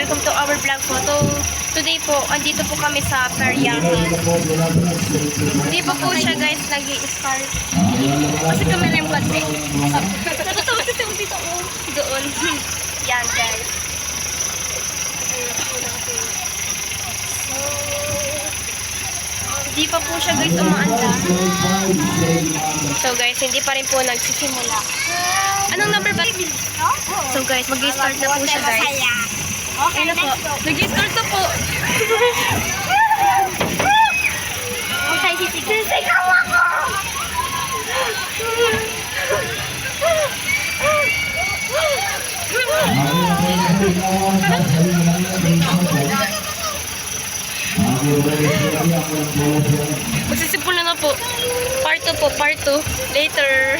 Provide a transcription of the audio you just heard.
welcome to our vlog po. Today po, andito po kami sa Peryahan. Hindi pa po siya guys nag-i-start. Kasi kami na yung kasi. Totoo dito doon. Yan guys. Hindi pa po siya guys umaanda. So guys, hindi pa rin po nagsisimula. Anong number ba? So guys, mag-i-start na po siya guys. Okay na po. Nag-i-start na po. Okay, sisigaw ako! Magsisimula na po. Part 2 po, part 2. Later.